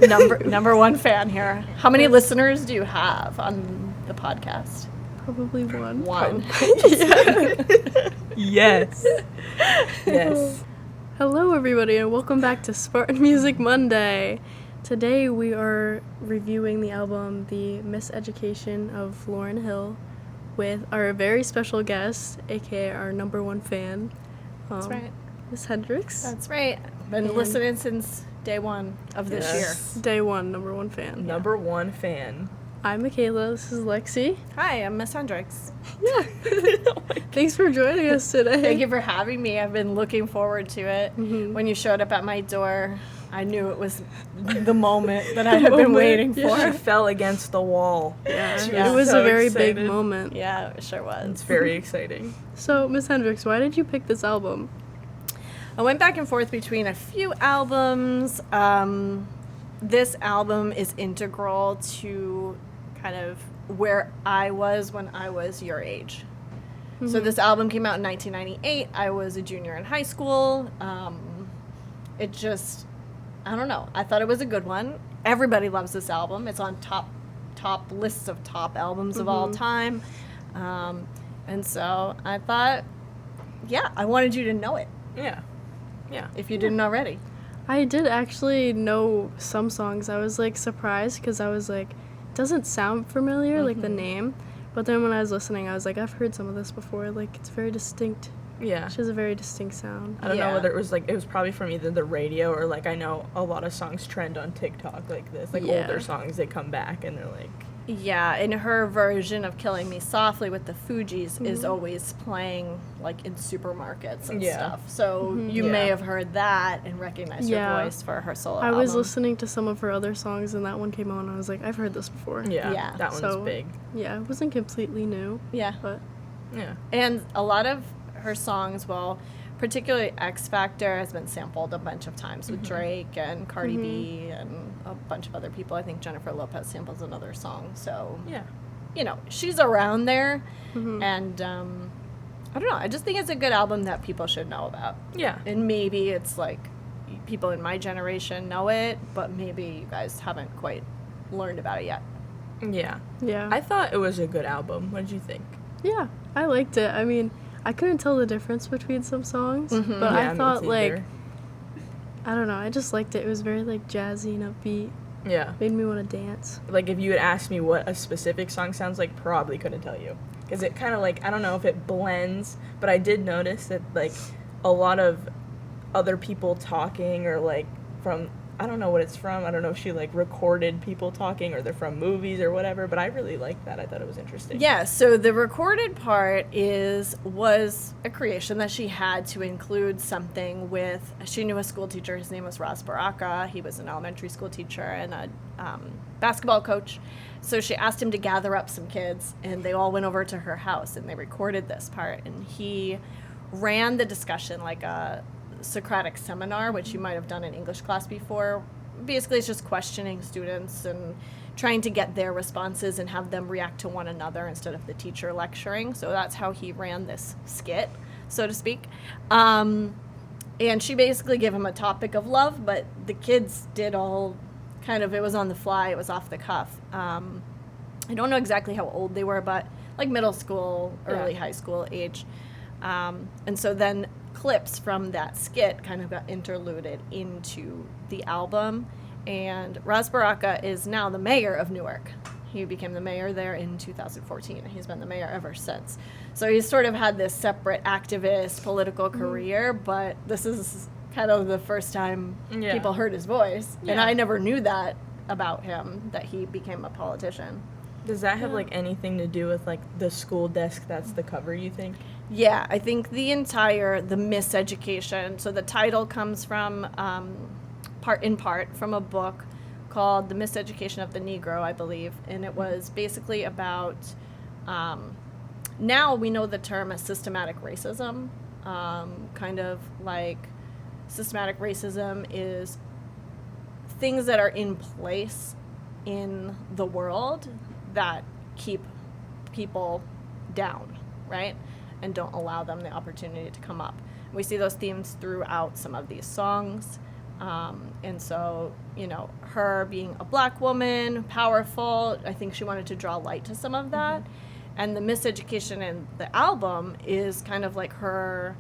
Number one fan here. How many listeners do you have on the podcast? Probably one. One. Yes. Yes. Hello, everybody, and welcome back to Spartan Music Monday. Today we are reviewing the album The Miseducation of Lauryn Hill with our very special guest, aka our number one fan. That's right. Miss Hendricks. That's right. Been listening since day one of this year. Day one, number one fan. Number one fan. I'm Mikayla, this is Lexi. Hi, I'm Miss Hendricks. Yeah. Thanks for joining us today. Thank you for having me. I've been looking forward to it. Mm-hmm. When you showed up at my door, I knew it was the moment that I had been waiting for. She fell against the wall. Yeah, it was so a very excited. big moment. Yeah, it sure was. It's very exciting. So, Miss Hendricks, why did you pick this album? I went back and forth between a few albums. This album is integral to kind of where I was when I was your age. Mm-hmm. So this album came out in 1998. I was a junior in high school. It just, I don't know. I thought it was a good one. Everybody loves this album. It's on top lists of top albums of all time. And so I thought, yeah, I wanted you to know it. Yeah. If you didn't already. I did actually know some songs. I was, surprised because I was like, doesn't sound familiar, the name. But then when I was listening, I was like, I've heard some of this before. It's very distinct. Yeah. She has a very distinct sound. I don't know whether it was probably from either the radio or, I know a lot of songs trend on TikTok like this. Older songs, they come back and they're like... Yeah, and her version of Killing Me Softly with the Fugees is always playing, in supermarkets and stuff. So you may have heard that and recognized her voice for her solo album. I was listening to some of her other songs, and that one came on, and I was like, I've heard this before. Yeah. That one's big. Yeah, it wasn't completely new. Yeah. But yeah. And a lot of her songs, particularly X Factor, has been sampled a bunch of times with Drake and Cardi B and a bunch of other people. I think Jennifer Lopez samples another song. So, she's around there. And I don't know. I just think it's a good album that people should know about. Yeah. And maybe it's people in my generation know it, but maybe you guys haven't quite learned about it yet. Yeah. Yeah. I thought it was a good album. What did you think? Yeah, I liked it. I mean, I couldn't tell the difference between some songs, but I thought, I don't know, I just liked it. It was very, jazzy and upbeat. Yeah. Made me want to dance. If you had asked me what a specific song sounds like, probably couldn't tell you. Because it kind of, I don't know if it blends, but I did notice that, a lot of other people talking or, from... I don't know what it's from. I don't know if she, recorded people talking or they're from movies or whatever, but I really liked that. I thought it was interesting. Yeah, so the recorded part was a creation that she had to include something with... She knew a school teacher. His name was Ras Baraka. He was an elementary school teacher and a basketball coach. So she asked him to gather up some kids, and they all went over to her house, and they recorded this part. And he ran the discussion like a Socratic seminar, which you might have done in English class before. Basically, it's just questioning students and trying to get their responses and have them react to one another instead of the teacher lecturing. So that's how he ran this skit, so to speak. And she basically gave him a topic of love, but the kids did all kind of, it was on the fly, it was off the cuff. I don't know exactly how old they were, but middle school, early high school age. And so then clips from that skit kind of got interluded into the album. And Ras Baraka is now the mayor of Newark. He became the mayor there in 2014. He's been the mayor ever since. So he's sort of had this separate activist political career, but this is kind of the first time people heard his voice. And I never knew that about him, that he became a politician. Does that have anything to do with the school desk that's the cover, you think? Yeah, I think the Miseducation. So the title comes from part from a book called The Miseducation of the Negro, I believe, and it was basically about now we know the term as systematic racism. Systematic racism is things that are in place in the world that keep people down, right? And don't allow them the opportunity to come up. We see those themes throughout some of these songs. And so, you know, her being a black woman, powerful, I think she wanted to draw light to some of that. And the Miseducation in the album is kind of like her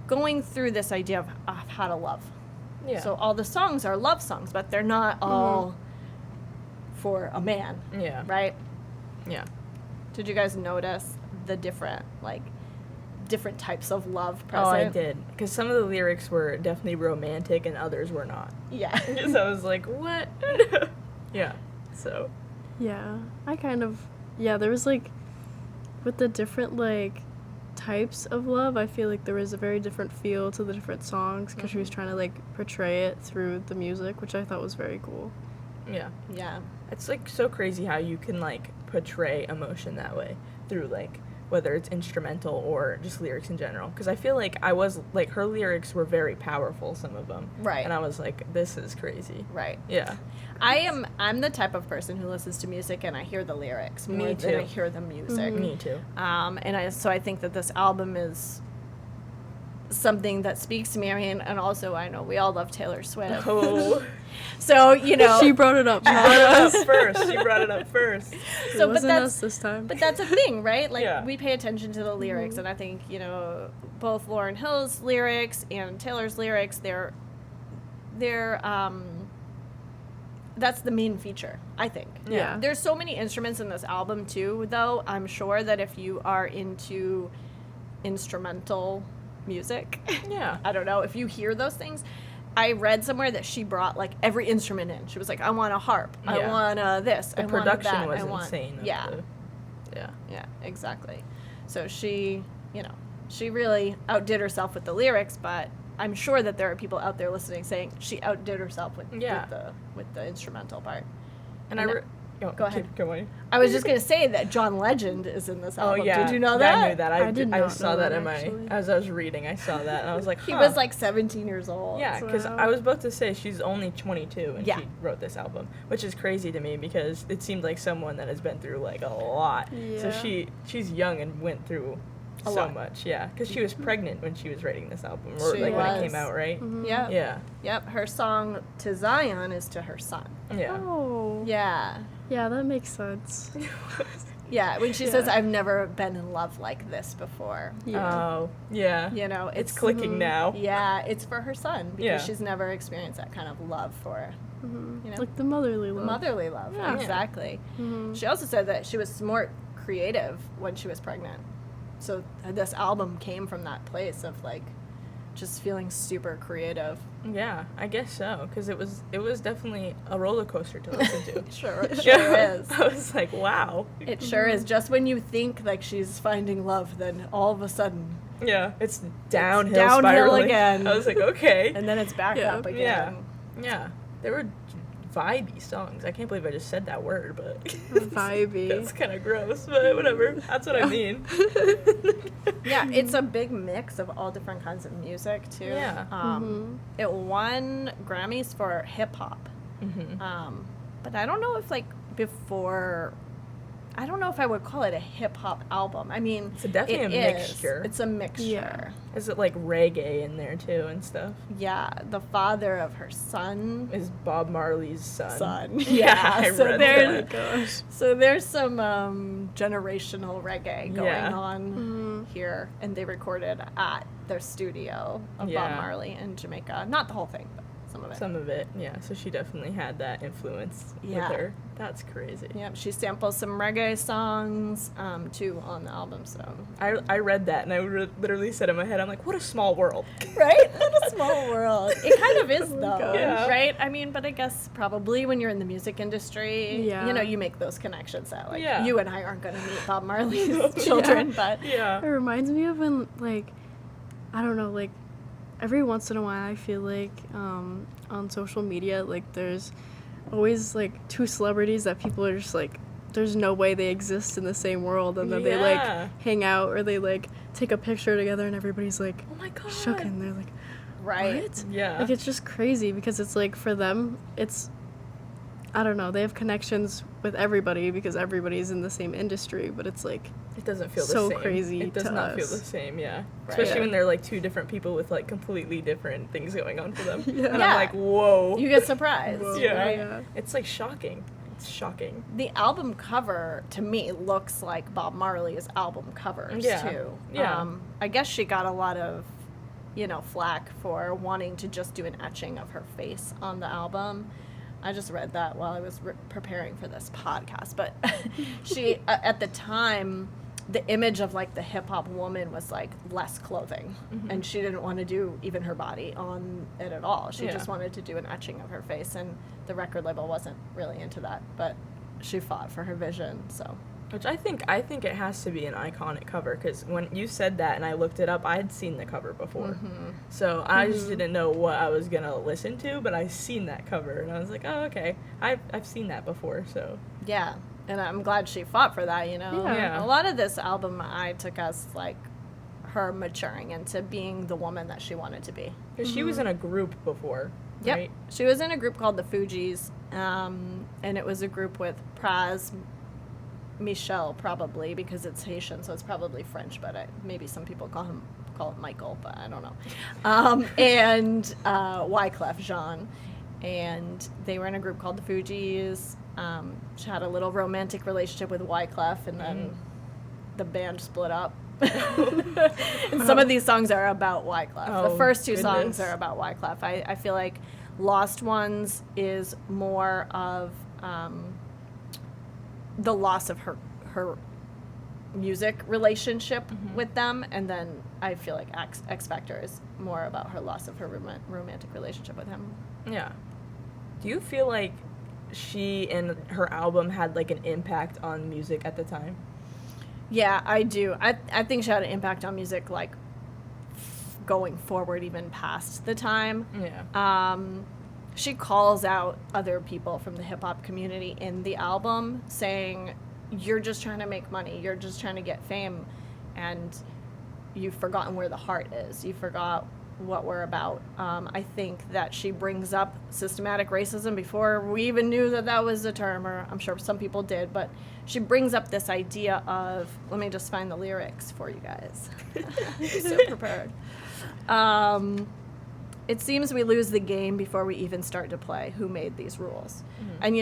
going through this idea of how to love. Yeah. So all the songs are love songs, but they're not all for a man. Yeah. Right? Yeah. Did you guys notice the different types of love present? Oh, I did. Because some of the lyrics were definitely romantic and others were not. Yeah. So I was like, what? Yeah. So. Yeah, there was like, with the different like types of love, I feel like there was a very different feel to the different songs because she was trying to like portray it through the music, which I thought was very cool. Yeah. Yeah. It's like so crazy how you can like portray emotion that way through like whether it's instrumental or just lyrics in general. Because I feel like her lyrics were very powerful, some of them. Right. And I was like, this is crazy. Right. Yeah. I'm the type of person who listens to music and I hear the lyrics more Me than too. I hear the music. Me too. So I think that this album is something that speaks to me. I mean, and also I know we all love Taylor Swift. Oh. So, you know. She brought it up, She not brought it us. up first. She brought it up first. So, It but wasn't that's us this time. But that's a thing, right? Like, Yeah. we pay attention to the lyrics, and I think, you know, both Lauryn Hill's lyrics and Taylor's lyrics, they're that's the main feature, I think. Yeah. There's so many instruments in this album, too, though. I'm sure that if you are into instrumental music, Yeah. I don't know, if you hear those things, I read somewhere that she brought, like, every instrument in. She was like, I want a harp. I Yeah. want this. The I want production that. was I want, insane. Yeah. Yeah. Yeah, exactly. So she, you know, she really outdid herself with the lyrics, but I'm sure that there are people out there listening saying she outdid herself with the instrumental part. And Go ahead. Keep going. I was just gonna say that John Legend is in this Oh album. yeah. Did you know Yeah, that? I knew that. I did I not saw know that that, in my actually. as I was reading. I saw that and I was like, He was like 17 years old. Yeah, because Wow. I was about to say she's only 22 and Yeah. she wrote this album, which is crazy to me because it seemed like someone that has been through like a lot. So Yeah. she's young and went through A so lot. much. Yeah, because she was pregnant when she was writing this album, or She like when it was. came out, right? Yep. Yeah. Yep. Her song "To Zion" is to her son. Yeah. Oh. Yeah. Yeah, that makes sense. Yeah. When she Yeah. says, "I've never been in love like this before." Yeah. Oh, yeah. You know, It's clicking now. Yeah, it's for her son because Yeah. she's never experienced that kind of love for, you know, Like the motherly love. motherly love. Yeah. Exactly. She also said that she was more creative when she was pregnant. So this album came from that place of like just feeling super creative. Yeah, I guess so, because it was definitely a roller coaster to listen to. Sure Yeah. is. I was like, wow. It sure is. Just when you think like she's finding love, then all of a sudden, Yeah, it's downhill, downhill spiraling. again. I was like, okay. and then it's back Yeah. up again. Yeah. Yeah, they were vibey songs. I can't believe I just said that word, but Vibey. that's kind of gross, but whatever. That's what I mean. Yeah, it's a big mix of all different kinds of music too. Yeah. It won Grammys for hip hop, but I don't know if like before. I don't know if I would call it a hip hop album. I mean, It's definitely it a is. mixture. It's a mixture. Yeah. Is it like reggae in there too and stuff? Yeah, the father of her son. Is Bob Marley's son? Yeah, I so read there's that. Gosh. so there's some generational reggae going Yeah. on here, and they recorded at their studio of Yeah. Bob Marley in Jamaica. Not the whole thing, but some of it. Some of it, yeah. So she definitely had that influence Yeah. with her. That's crazy. Yep, she samples some reggae songs too on the album. So I read that and I literally said in my head, I'm like, what a small world. right, what a small world. It kind of is though, gosh. Yeah. right? I mean, but I guess probably when you're in the music industry, Yeah. you know, you make those connections that like Yeah. you and I aren't going to meet Bob Marley's children, but It Yeah. reminds me of when, like, I don't know, like, every once in a while I feel like on social media, like, there's always, like, two celebrities that people are just, like, there's no way they exist in the same world, and then they, Yeah. like, hang out, or they, like, take a picture together, and everybody's, like, Oh my god. shook, and they're like, right. what? Yeah. Like, it's just crazy, because it's, like, for them, it's I don't know, they have connections with everybody because everybody's in the same industry, but it's like It doesn't feel so the same. crazy It does to not feel us. the same, yeah. Right. Especially Yeah. when they're like two different people with like completely different things going on for them. Yeah. And Yeah. I'm like, whoa. You get surprised. Whoa, Yeah. yeah. It's like shocking. It's shocking. The album cover to me looks like Bob Marley's album covers Yeah. too. Yeah. I guess she got a lot of, flack for wanting to just do an etching of her face on the album. I just read that while I was preparing for this podcast, but she at the time, the image of like the hip hop woman was like less clothing, and she didn't want to do even her body on it at all. She Yeah. just wanted to do an etching of her face, and the record label wasn't really into that, but she fought for her vision. So Which I think it has to be an iconic cover, because when you said that and I looked it up, I had seen the cover before. So I just didn't know what I was going to listen to, but I seen that cover and I was like, oh, okay. I've seen that before, so. yeah, and I'm glad she fought for that. Yeah. A lot of this album I took as like her maturing into being the woman that she wanted to be. Because she was in a group before, Yep. right? She was in a group called the Fugees, and it was a group with Praz, Michel probably, because it's Haitian, so it's probably French, but maybe some people call it Michael, but I don't know. And Wyclef Jean, and they were in a group called the Fugees. She had a little romantic relationship with Wyclef, and then the band split up. And some of these songs are about Wyclef. Oh, The first two songs goodness. are about Wyclef. I feel like Lost Ones is more of the loss of her music relationship with them, and then I feel like X Factor is more about her loss of her romantic relationship with him. Yeah. Do you feel like she and her album had like an impact on music at the time? Yeah, I do. I think she had an impact on music, like going forward, even past the time. Yeah. She calls out other people from the hip hop community in the album, saying, "You're just trying to make money. You're just trying to get fame, and you've forgotten where the heart is. You forgot what we're about." I think that she brings up systematic racism before we even knew that was a term, or I'm sure some people did, but she brings up this idea of, let me just find the lyrics for you guys. I'm so prepared. It seems we lose the game before we even start to play. Who made these rules? And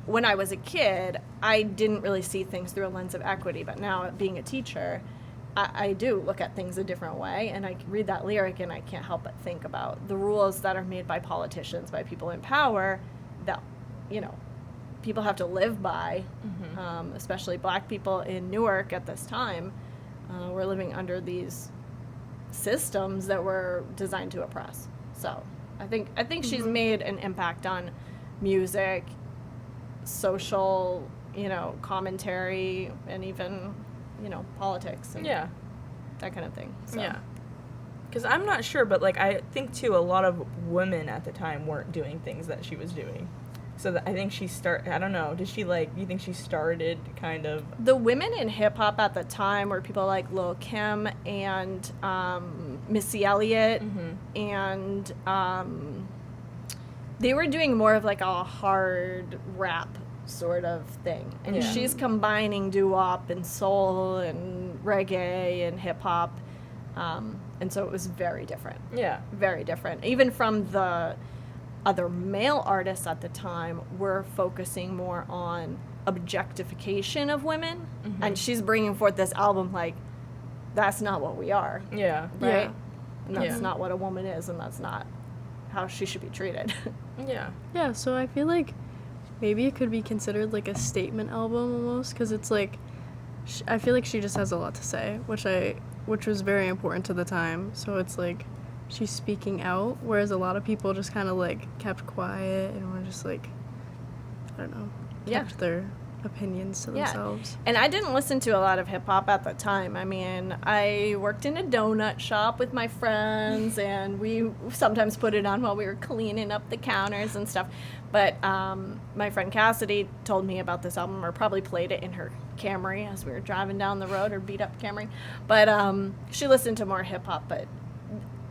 when I was a kid, I didn't really see things through a lens of equity, but now being a teacher, I do look at things a different way, and I read that lyric and I can't help but think about the rules that are made by politicians, by people in power, that people have to live by, especially black people in Newark at this time. We're living under these systems that were designed to oppress. So I think she's made an impact on music, social, commentary, and even, politics and Yeah. that kind of thing. So. Yeah. Because I'm not sure, but like I think too, a lot of women at the time weren't doing things that she was doing. So I think I don't know, do you think she started kind of? The women in hip hop at the time were people like Lil' Kim and Missy Elliott, and they were doing more of like a hard rap sort of thing. And Yeah. she's combining doo-wop and soul and reggae and hip hop. And so it was very different. Yeah. Very different. Even from the other male artists at the time were focusing more on objectification of women, and she's bringing forth this album like, that's not what we are, Yeah. right? Yeah. And that's Yeah. not what a woman is, and that's not how she should be treated. Yeah. Yeah, so I feel like maybe it could be considered like a statement album almost, because it's like, I feel like she just has a lot to say, which was very important to the time. So it's like she's speaking out, whereas a lot of people just kind of like kept quiet and were just like, I don't know, Yeah. kept their opinions to Yeah. themselves. And I didn't listen to a lot of hip hop at the time. I mean, I worked in a donut shop with my friends, and we sometimes put it on while we were cleaning up the counters and stuff. But my friend Cassidy told me about this album, or probably played it in her Camry as we were driving down the road, or beat up Camry. But she listened to more hip hop. But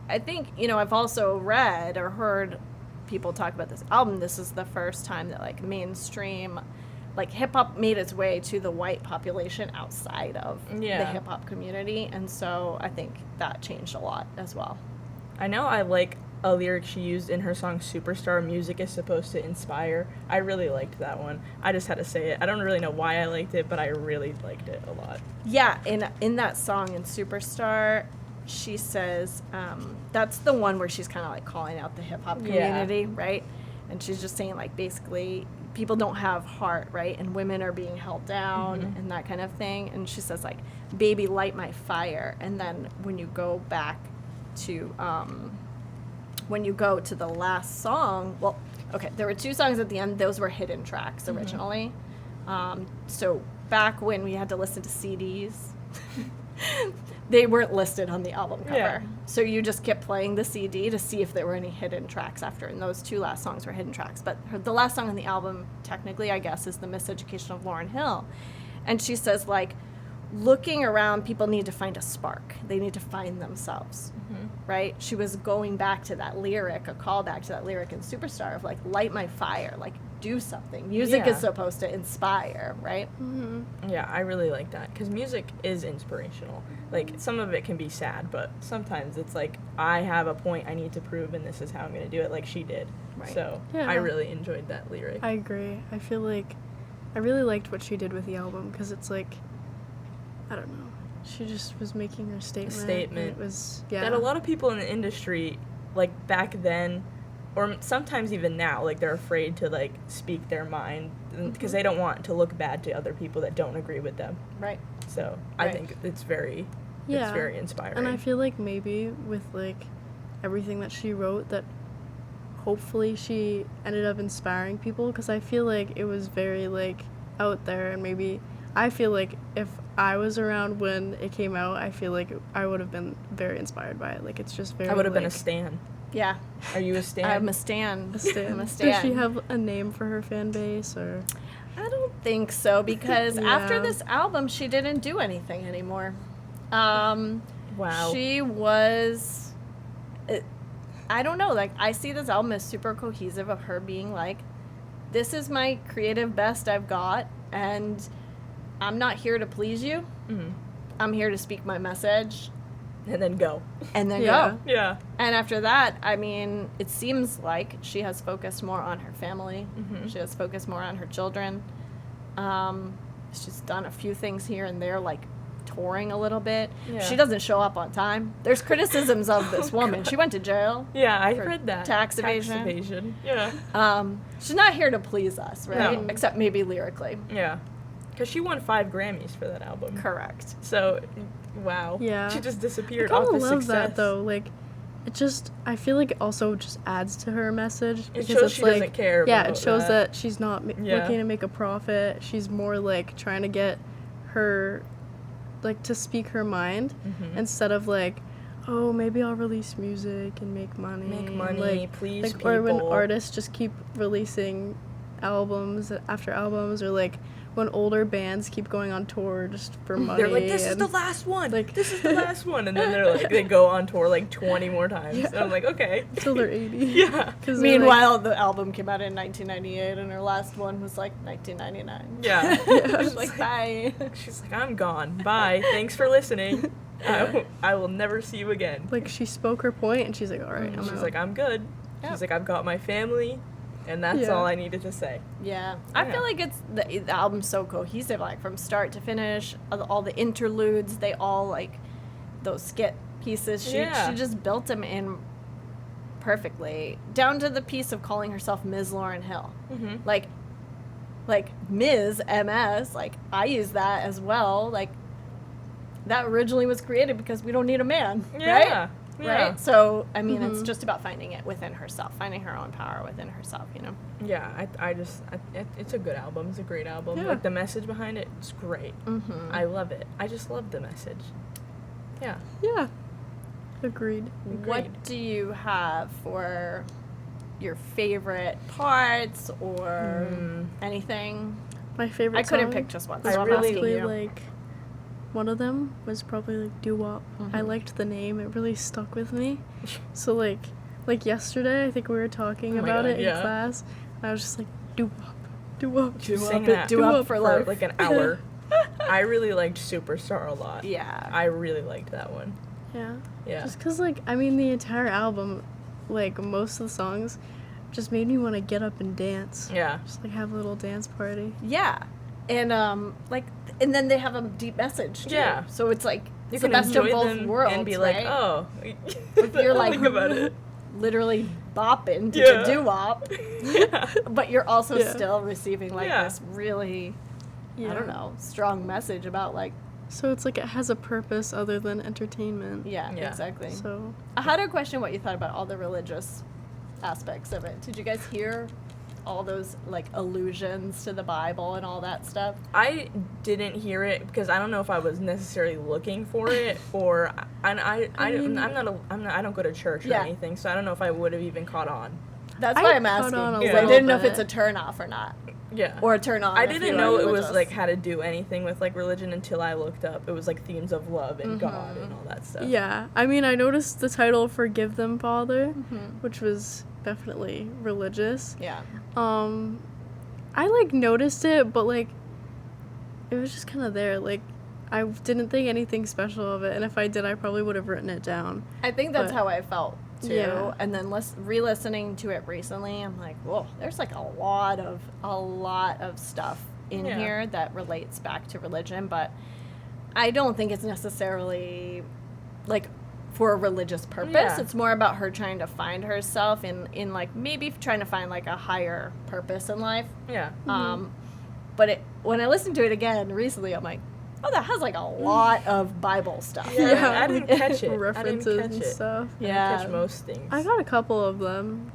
I think, I've also read or heard people talk about this album, this is the first time that like mainstream like hip hop made its way to the white population outside of the hip hop community, and so I think that changed a lot as well. I know I like a lyric she used in her song Superstar, music is supposed to inspire. I really liked that one. I just had to say it. I don't really know why I liked it, but I really liked it a lot. Yeah, in that song in Superstar, she says, that's the one where she's kind of like calling out the hip hop community, right? And she's just saying like basically people don't have heart, right? And women are being held down and that kind of thing. And she says like, baby, light my fire. And then when you go back to the last song, well, okay, there were 2 songs at the end. Those were hidden tracks originally. So back when we had to listen to CDs, they weren't listed on the album cover. Yeah. So you just kept playing the CD to see if there were any hidden tracks after. And those 2 last songs were hidden tracks. But the last song on the album, technically, I guess, is the Miseducation of Lauryn Hill. And she says, like, looking around, people need to find a spark. They need to find themselves, right? She was going back to that lyric, a callback to that lyric in Superstar of, like, light my fire, like, do something. Music is supposed to inspire, right? Yeah, I really like that, because music is inspirational. Like, some of it can be sad, but sometimes it's like, I have a point I need to prove, and this is how I'm going to do it, like she did. Right. So I really enjoyed that lyric. I agree. I feel like I really liked what she did with the album, because it's like, I don't know, she just was making her statement. And it was, that a lot of people in the industry, like, back then, or sometimes even now, like, they're afraid to, like, speak their mind because they don't want to look bad to other people that don't agree with them. Right. So I think it's very inspiring. And I feel like maybe with, like, everything that she wrote, that hopefully she ended up inspiring people, because I feel like it was very, like, out there, and maybe I feel like if I was around when it came out, I feel like I would have been very inspired by it. Like, it's just very, I would have been a like, stan. Yeah. Are you a stan? I'm a stan. A stan. I'm a stan. Does she have a name for her fan base, or? I don't think so, because after this album, she didn't do anything anymore. Wow. She was, I don't know, like, I see this album as super cohesive of her being like, this is my creative best I've got, and I'm not here to please you. I'm here to speak my message. And then go. And then go. Yeah. And after that, I mean, it seems like she has focused more on her family. She has focused more on her children. She's done a few things here and there, like touring a little bit. Yeah. She doesn't show up on time. There's criticisms of this woman. She went to jail. Yeah, I read that. Tax evasion. Yeah. She's not here to please us, right? No. Except maybe lyrically. Yeah. Because she won 5 Grammys for that album. Correct. So, wow. Yeah. She just disappeared I off the love success. that, though. Like, it just, I feel like it also just adds to her message. It shows she doesn't care about it shows that she's not looking to make a profit. She's more, like, trying to get her, like, to speak her mind instead of, like, oh, maybe I'll release music and make money. Like, please people. Or when artists just keep releasing albums after albums, or, like, when older bands keep going on tour just for money. They're like, this is the last one. Like, this is the last one. And then they're like, they go on tour like 20 more times. And I'm like, okay. Until they're 80. Yeah. Meanwhile, the album came out in 1998 and her last one was like 1999. Yeah. She's like, bye. She's like, I'm gone. Bye. Thanks for listening. I will never see you again. Like, she spoke her point and she's like, all right, I'm out. She's like, I'm good. Yep. She's like, I've got my family. And that's all I needed to say. Yeah. I feel like it's the album's so cohesive, like from start to finish, all the interludes, they all, like, those skit pieces, she just built them in perfectly, down to the piece of calling herself Ms. Lauryn Hill. Like Ms. MS, like, I use that as well. Like, that originally was created because we don't need a man, right? Yeah. Right? So, I mean, it's just about finding it within herself, finding her own power within herself, you know? Yeah, it's a good album. It's a great album. Yeah. Like, the message behind it, it's great. I love it. I just love the message. Yeah. Yeah. Agreed. What do you have for your favorite parts or anything? My favorite I couldn't song? pick just one, I so I'm asking you. like, one of them was probably, like, Doo-Wop. I liked the name. It really stuck with me. So, like, Like yesterday, I think we were talking Oh my about God, it in yeah. class. I was just like, doo-wop, doo-wop. She was Doo-wop singing it, that doo-wop for life. like an hour. I really liked Superstar a lot. Yeah. I really liked that one. Yeah. Yeah. Just because, like, I mean, the entire album, like, most of the songs just made me want to get up and dance. Yeah. Just, like, have a little dance party. Yeah. And, and then they have a deep message, too. Yeah. So it's like, You it's the can best of enjoy both them worlds, and be right? like, oh. If you're like, think about it. literally bopping to Yeah. the doo-wop, Yeah. but you're also Yeah. still receiving, like, Yeah. this really, Yeah. I don't know, strong message about, like, So it's like it has a purpose other than entertainment. yeah, Yeah. exactly. So, I had a question what you thought about all the religious aspects of it. Did you guys hear all those, like, allusions to the Bible and all that stuff? I didn't hear it because I don't know if I was necessarily looking for it or I don't go to church or Yeah. anything, so I don't know if I would have even caught on. That's I why I'm caught asking. on a 'Cause I little didn't know if bit. it's a turn off or not. Yeah. Or a turn on. I if didn't you are know it was religious. like had to do anything with like religion until I looked up. It was like themes of love and Mm-hmm. God and all that stuff. yeah. I mean, I noticed the title Forgive Them, Father, Mhm. which was definitely religious. Yeah. I, like, noticed it, but, like, it was just kind of there. Like, I didn't think anything special of it, and if I did, I probably would have written it down. I think that's But- how I felt too. Yeah. And then re-listening to it recently, I'm like, whoa, there's like a lot of stuff in Yeah. here that relates back to religion, but I don't think it's necessarily like for a religious purpose. Yeah. It's more about her trying to find herself in like maybe trying to find like a higher purpose in life. Yeah. But when I listened to it again recently, I'm like, oh, that has like a lot of Bible stuff. Yeah, I didn't catch it. References I didn't and catch it. stuff. I Yeah. didn't catch most things. I got a couple of them.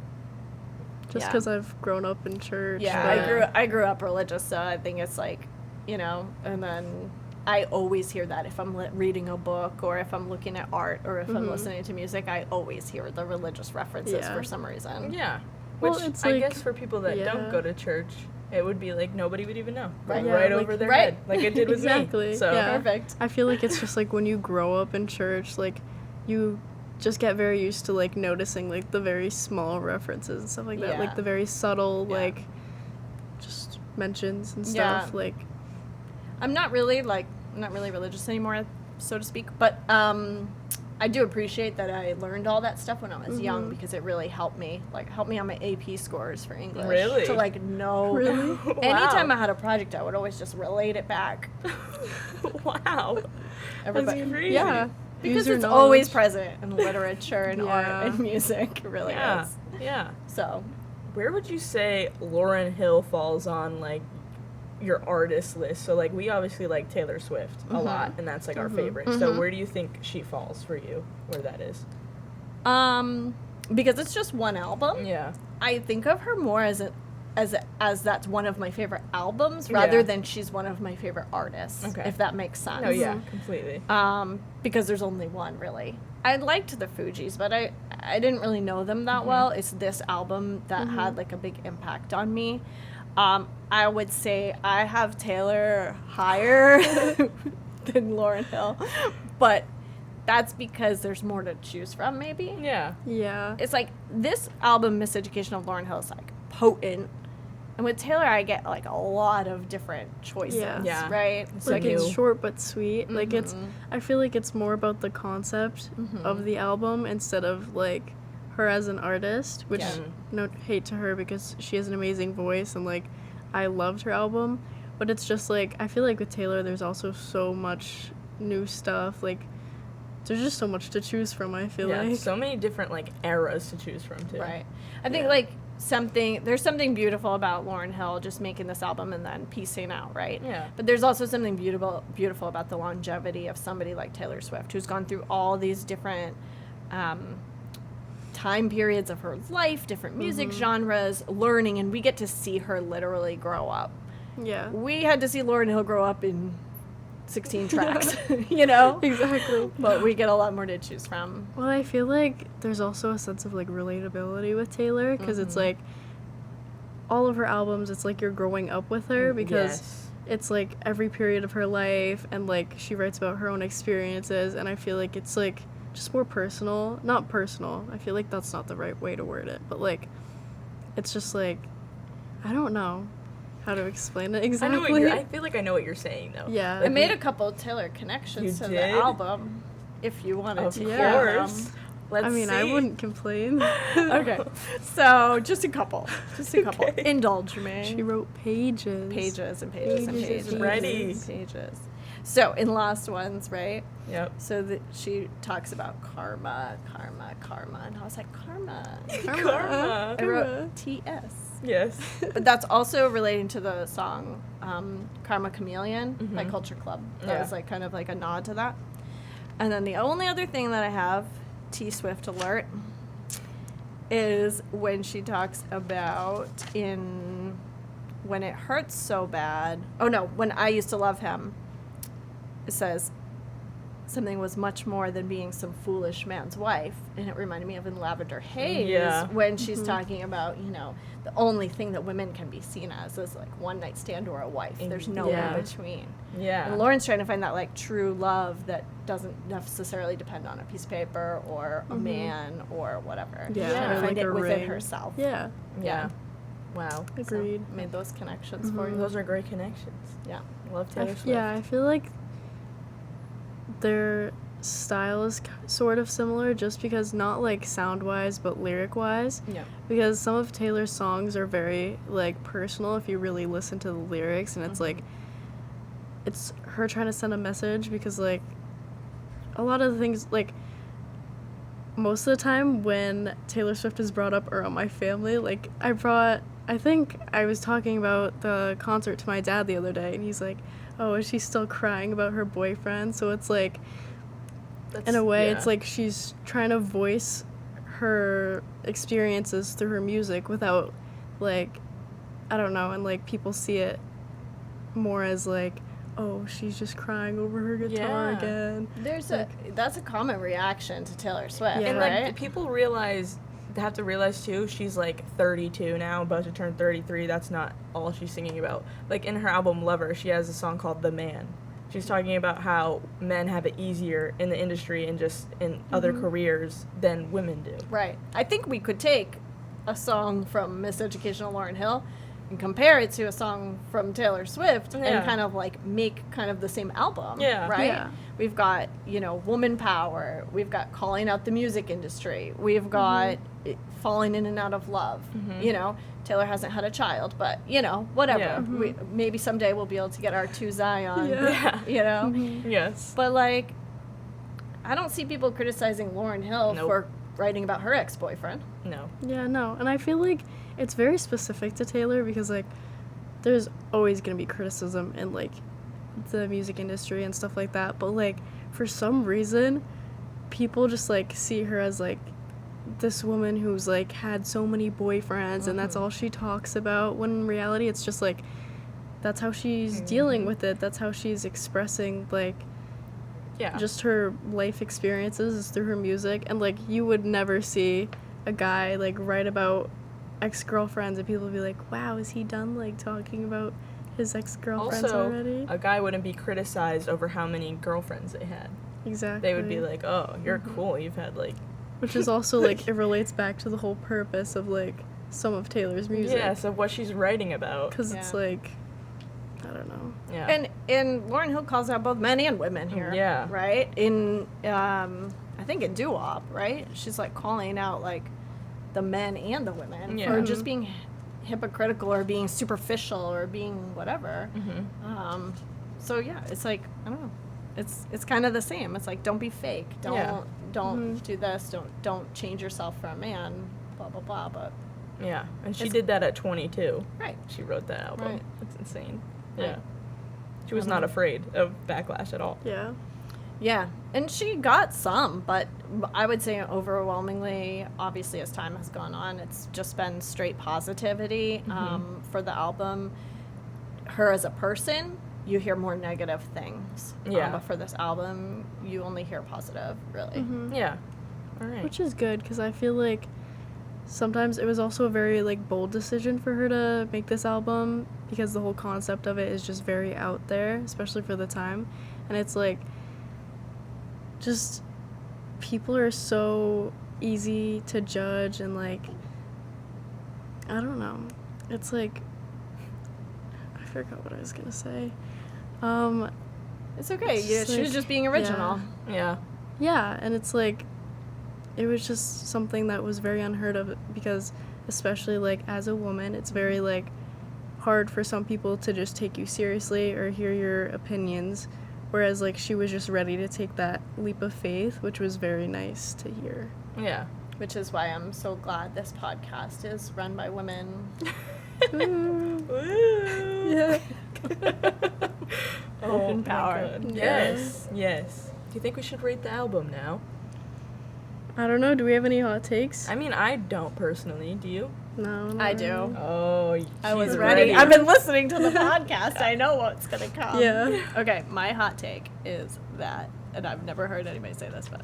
Just Yeah. because I've grown up in church. Yeah, but- I grew up religious, so I think it's like, you know, and then I always hear that if I'm reading a book or if I'm looking at art or if I'm listening to music, I always hear the religious references Yeah. for some reason. Yeah. Well, Which it's I like- guess for people that yeah. don't go to church, it would be like nobody would even know. Right. Like, Yeah, right like- over their right. head. Like it did with Exactly, me. So yeah. Perfect. I feel like it's just like when you grow up in church, like you just get very used to like noticing like the very small references and stuff like that, Yeah. like the very subtle Yeah. like just mentions and Yeah. stuff. Like I'm not really religious anymore, so to speak, but I do appreciate that I learned all that stuff when I was young because it really helped me on my AP scores for English. Really? To like know. Really? Anytime I had a project, I would always just relate it back. Wow. Everybody. That's crazy. yeah, Because use your it's always knowledge. present in literature and art Yeah. and music. It really Yeah. is. Yeah. So, Where would you say Lauryn Hill falls on like your artist list? So like we obviously like Taylor Swift a lot, and that's like our favorite. So where do you think she falls for you? Where that is? because it's just one album, Yeah. I think of her more as that's one of my favorite albums rather Yeah. than she's one of my favorite artists. Okay. If that makes sense. Oh yeah, completely. Because there's only one really. I liked the Fugees, but I didn't really know them that well. It's this album that had like a big impact on me. I would say I have Taylor higher than Lauryn Hill, but that's because there's more to choose from maybe. Yeah. yeah. It's like this album, Miseducation of Lauryn Hill, is like potent. And with Taylor, I get like a lot of different choices, Yeah. right? So Like it's new. short but sweet. Like it's I feel like it's more about the concept of the album instead of like her as an artist, which Yeah. no hate to her because she has an amazing voice and like I loved her album, but it's just like I feel like with Taylor there's also so much new stuff. Like there's just so much to choose from, I feel Yeah. like. So many different like eras to choose from too. Right. I think Yeah. like there's something beautiful about Lauryn Hill just making this album and then piecing out, right? Yeah. But there's also something beautiful about the longevity of somebody like Taylor Swift, who's gone through all these different time periods of her life, different music genres, learning, and we get to see her literally grow up. Yeah. We had to see Lauryn Hill grow up in 16 tracks, you know? Exactly. But we get a lot more to choose from. Well, I feel like there's also a sense of like relatability with Taylor because it's like all of her albums, it's like you're growing up with her because Yes. it's like every period of her life and like she writes about her own experiences, and I feel like it's like just more personal. Not personal. I feel like that's not the right way to word it, but like it's just like I don't know how to explain it exactly. I feel like I know what you're saying though. Yeah. I made a couple of Taylor connections You to did? the album, if you wanted Of to course. hear them. Let's I mean, I see. wouldn't complain. Okay, so just a couple. Okay. Indulge me. She wrote pages. Pages and pages and Pages pages. and Ready. And pages. So in Lost Ones, right? Yep. So she talks about karma, and I was like, karma. Karma. I wrote T-S. Yes. But that's also relating to the song Karma Chameleon by Mhm. Culture Club. That Yeah. was like kind of like a nod to that. And then the only other thing that I have, T-Swift alert, is when she talks about When It Hurts So Bad. Oh no, When I Used to Love Him. It says, something was much more than being some foolish man's wife. And it reminded me of in Lavender Haze Yeah. when she's talking about, the only thing that women can be seen as is like one night stand or a wife. There's no Yeah. in between. Yeah. And Lauren's trying to find that like true love that doesn't necessarily depend on a piece of paper or a man or whatever. Yeah, She's trying to or find like it a within ring. herself. Yeah. Yeah. Wow. Agreed. So, made those connections for you. Those are great connections. Yeah. Love Taylor Swift. Yeah, I feel like their style is sort of similar just because not like sound-wise but lyric-wise. Yeah. Because some of Taylor's songs are very like personal if you really listen to the lyrics, and it's like it's her trying to send a message because like a lot of the things like most of the time when Taylor Swift is brought up around my family, like I think I was talking about the concert to my dad the other day, and he's like, oh, is she still crying about her boyfriend? So it's like, in a way, it's like she's trying to voice her experiences through her music without, like, I don't know, and, like, people see it more as, like, oh, she's just crying over her guitar Yeah. again. That's a common reaction to Taylor Swift, Yeah. And right? like people have to realize too, she's like 32 now, about to turn 33. That's not all she's singing about. Like in her album Lover, she has a song called The Man. She's talking about how men have it easier in the industry and just in other careers than women do. Right. I think we could take a song from Miseducation of Lauryn Hill and compare it to a song from Taylor Swift Yeah. and kind of like make kind of the same album. Yeah. Right? Yeah. We've got, woman power. We've got calling out the music industry. We've got falling in and out of love. Taylor hasn't had a child, but, whatever. Yeah. Maybe someday we'll be able to get our two Zion, Yeah. Yes. But, like, I don't see people criticizing Lauryn Hill Nope. for writing about her ex-boyfriend. No. Yeah, no. And I feel like it's very specific to Taylor because, like, there's always going to be criticism in, like, the music industry and stuff like that. But, like, for some reason, people just, like, see her as, like, this woman who's, like, had so many boyfriends and that's all she talks about. When in reality, it's just, like, that's how she's dealing with it. That's how she's expressing, like, Yeah. just her life experiences is through her music. And, like, you would never see a guy, like, write about ex-girlfriends and people would be like, wow, is he done, like, talking about his ex-girlfriends also, already? a guy wouldn't be criticized over how many girlfriends they had. Exactly. They would be like, oh, you're cool. You've had like. Which is also, like, it relates back to the whole purpose of, like, some of Taylor's music. Yes, of what she's writing about. Because it's, Yeah. like, I don't know. Yeah. And Lauryn Hill calls out both men and women here. Yeah. Right? In, I think in Doo-Wop, right? She's, like, calling out, like, the men and the women Yeah. for just being hypocritical or being superficial or being whatever. So, yeah, it's like, I don't know. It's kind of the same. It's like, don't be fake. Don't do this. Don't change yourself for a man. Blah blah blah. But Yeah, and she It's- did that at 22. right, She wrote that album. Right. That's insane. Right. Yeah. She was not afraid of backlash at all. Yeah. yeah, and she got some, but I would say overwhelmingly, obviously, as time has gone on, it's just been straight positivity for the album. Her as a person, you hear more negative things. Yeah. But for this album, you only hear positive, really. Yeah. All right. Which is good because I feel like sometimes it was also a very, like, bold decision for her to make this album because the whole concept of it is just very out there, especially for the time. And it's like, just people are so easy to judge, and like, I don't know. It's like, I forgot what I was gonna say. It's okay. It's Yeah, just she was like- just being original. Yeah. Yeah, and it's like, it was just something that was very unheard of, because especially like as a woman, it's very like hard for some people to just take you seriously or hear your opinions, whereas like she was just ready to take that leap of faith, which was very nice to hear. Yeah. Which is why I'm so glad this podcast is run by women. Yeah. Open my power. God. Yeah. Yes. Do you think we should rate the album now? I don't know, do we have any hot takes? I mean, I don't personally. Do you? No, not I do. really. Oh, I was she's ready. I've been listening to the podcast. I know what's going to come. Yeah. Okay, my hot take is that, and I've never heard anybody say this, but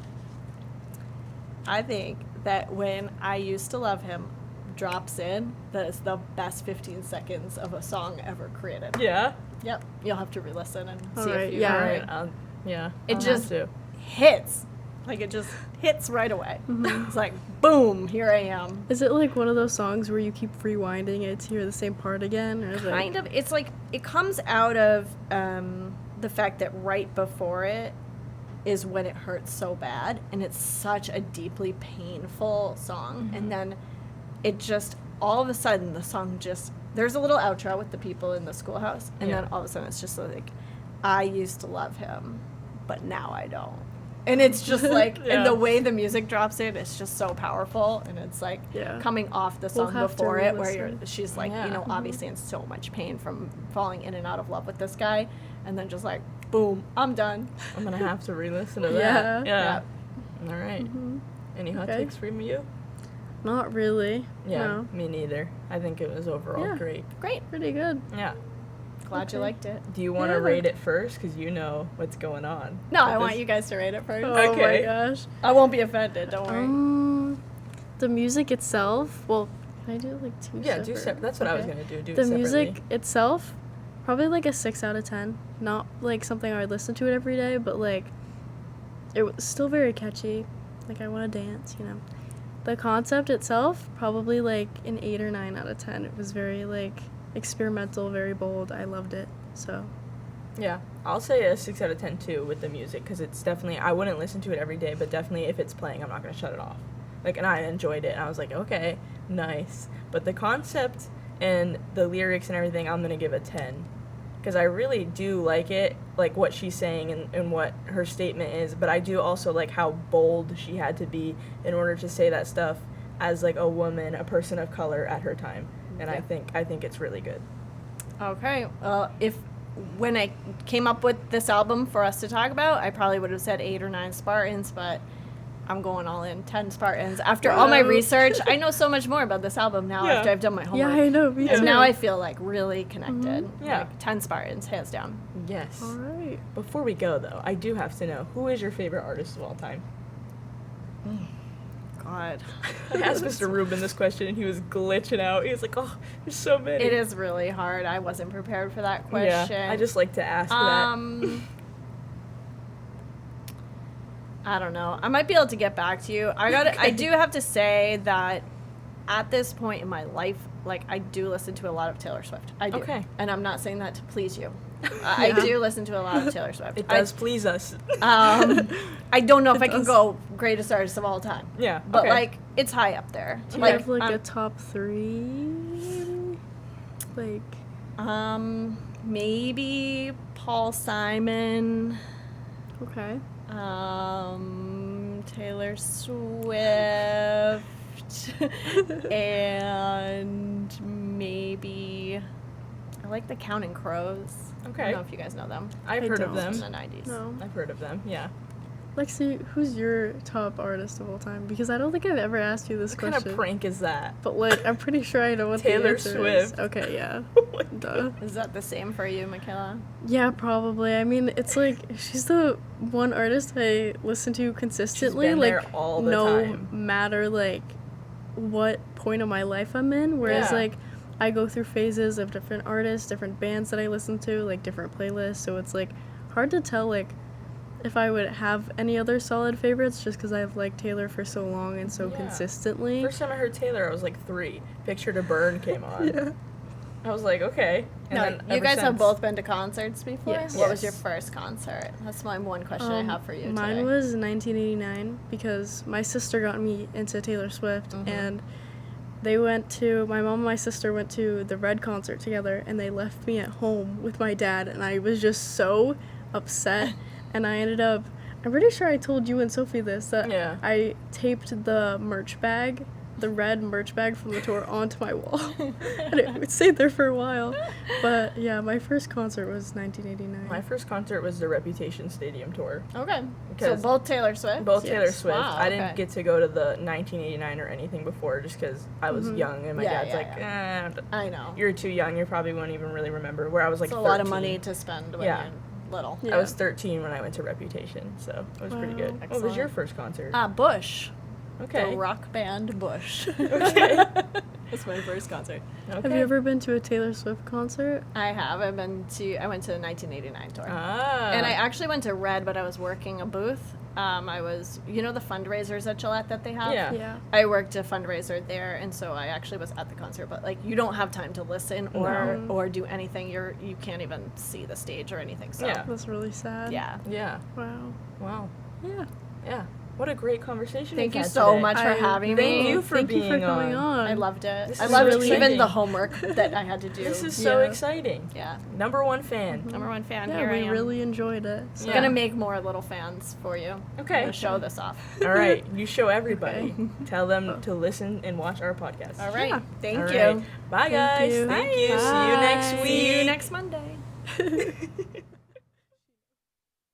I think that when I Used to Love Him drops in, that is the best 15 seconds of a song ever created. Yeah. Yep. You'll have to re-listen and see Alright, if you yeah. All heard right. it. Yeah. It I'll just have to. hits. Like, it just hits right away. It's like, boom, here I am. Is it like one of those songs where you keep rewinding it to hear the same part again? Or is it Kind of. It's like, it comes out of the fact that right before it is when it hurts so bad, and it's such a deeply painful song. And then it just, all of a sudden, the song just, there's a little outro with the people in the schoolhouse, and Yeah. then all of a sudden it's just like, I used to love him, but now I don't. And it's just like, Yeah. and the way the music drops in, it's just so powerful, and it's like Yeah. coming off the We'll song have to before it, where re-listen. she's like, Yeah. you know, obviously in so much pain from falling in and out of love with this guy, and then just like, boom, I'm done. I'm gonna have to re-listen to Yeah. that. Yeah. All right. Mhm. Any hot Okay. takes from you? Not really. Yeah. No. Me neither. I think it was overall Yeah. great. Great. Pretty good. Yeah. Glad you Okay. liked it. Do you want to Yeah. rate it first? Because you know what's going on. No, with I want this. you guys to rate it first. Oh Okay. my gosh. I won't be offended, don't worry. The music itself, well, can I do like two Yeah, separate? do separate. That's what I was Okay. gonna do. Do The it separately. music itself, probably like a 6 out of 10. Not like something I would listen to it every day, but like it was still very catchy. Like I want to dance, you know. The concept itself, probably like an 8 or 9 out of 10. It was very like experimental, very bold. I loved it. So Yeah, I'll say a 6 out of 10 too with the music, because it's definitely, I wouldn't listen to it every day, but definitely if it's playing, I'm not gonna shut it off. Like, and I enjoyed it, and I was like, okay, nice. But the concept and the lyrics and everything, I'm gonna give a 10, because I really do like it, like what she's saying and what her statement is. But I do also like how bold she had to be in order to say that stuff as like a woman, a person of color at her time. And Yeah. I think it's really good. Okay. Well, when I came up with this album for us to talk about, I probably would have said 8 or 9 Spartans, but I'm going all in 10 Spartans. After all my Wow. research, I know so much more about this album now Yeah. after I've done my homework. yeah, I know. Me And too. now I feel like really connected. Yeah. Like 10 Spartans, hands down. Yes. All right. Before we go, though, I do have to know, who is your favorite artist of all time? God. I asked Mr. Rubin this question, and he was glitching out. He was like, oh, there's so many. It is really hard. I wasn't prepared for that question. Yeah, I just like to ask I don't know. I might be able to get back to you. I do have to say that at this point in my life, like, I do listen to a lot of Taylor Swift. I do. Okay. And I'm not saying that to please you. I Yeah. do listen to a lot of Taylor Swift. that. It does please us. I don't know if It I can does. go greatest artist of all time. Yeah, But, okay. like, it's high up there. Do you Like, have like a um, top 3? Like, maybe Paul Simon. okay. Taylor Swift, and maybe I like the Counting Crows. I Okay. don't know if you guys know them. I've I heard of don't. them. From the 90s. No. I've heard of them, yeah. Lexi, who's your top artist of all time? Because I don't think I've ever asked you this What kind question. of prank is that? But like, I'm pretty sure I know what Taylor the answer is. Swift. Okay, yeah. Oh my Duh. Is that the same for you, Mikayla? Yeah, probably. I mean, it's like she's the one artist I listen to consistently. been like there all the no time. matter like what point of my life I'm in. Whereas Yeah. like I go through phases of different artists, different bands that I listen to, like different playlists. So it's like hard to tell like if I would have any other solid favorites, just because I've liked Taylor for so long and so Yeah. consistently. First time I heard Taylor, I was like 3. Picture to Burn came on. Yeah. I was like, okay. And No, then you ever guys have since- both been to concerts before? Yes. What was your Yes. first concert? That's my one question I have for you Mine today. was 1989 because my sister got me into Taylor Swift, and my mom and my sister went to the Red concert together, and they left me at home with my dad, and I was just so upset, and I ended up, I'm pretty sure I told you and Sophie this, that Yeah. I taped the merch bag, the red merch bag from the tour, onto my wall, and it stayed there for a while. But yeah, my first concert was 1989. My first concert was the Reputation Stadium tour. Okay. So Because- both Taylor Swift? Both Yes. Taylor Swift. Wow, I didn't okay. get to go to the 1989 or anything before just because I was young and my Yeah, dad's yeah, like, I know. you're too young. You probably won't even really remember. Where I was like It's a 13. lot of money to spend when Yeah. you're little. Yeah. I was 13 when I went to Reputation, so it was pretty Wow. good. What was Excellent. your first concert? Bush. Okay. The rock band Bush. Okay. That's my first concert. Okay. Have you ever been to a Taylor Swift concert? I have. I went to the 1989 tour. Ah. And I actually went to Red, but I was working a booth. I was, the fundraisers at Gillette that they have? Yeah. Yeah. I worked a fundraiser there, and so I actually was at the concert. But like, you don't have time to listen or do anything. You can't even see the stage or anything. So Yeah. That's really sad. yeah. Yeah. Wow. Wow. Yeah. Yeah. What a great conversation. Thank we've you had so today. much for having me. Thank you for Thank you for being coming on. I loved it. This I is loved really even exciting. the homework that I had to do. This is so Yeah. exciting. Yeah. Number 1 fan. Number 1 fan. Yeah, Here I we am. really enjoyed it. So. Yeah. Gonna make more little fans for you. Okay. I'm gonna show this off. All right. You show everybody. Okay. Tell them to listen and watch our podcast. All right. Yeah. Thank All you. right. Bye, guys. you. Thank you. See you next week. See you next Monday.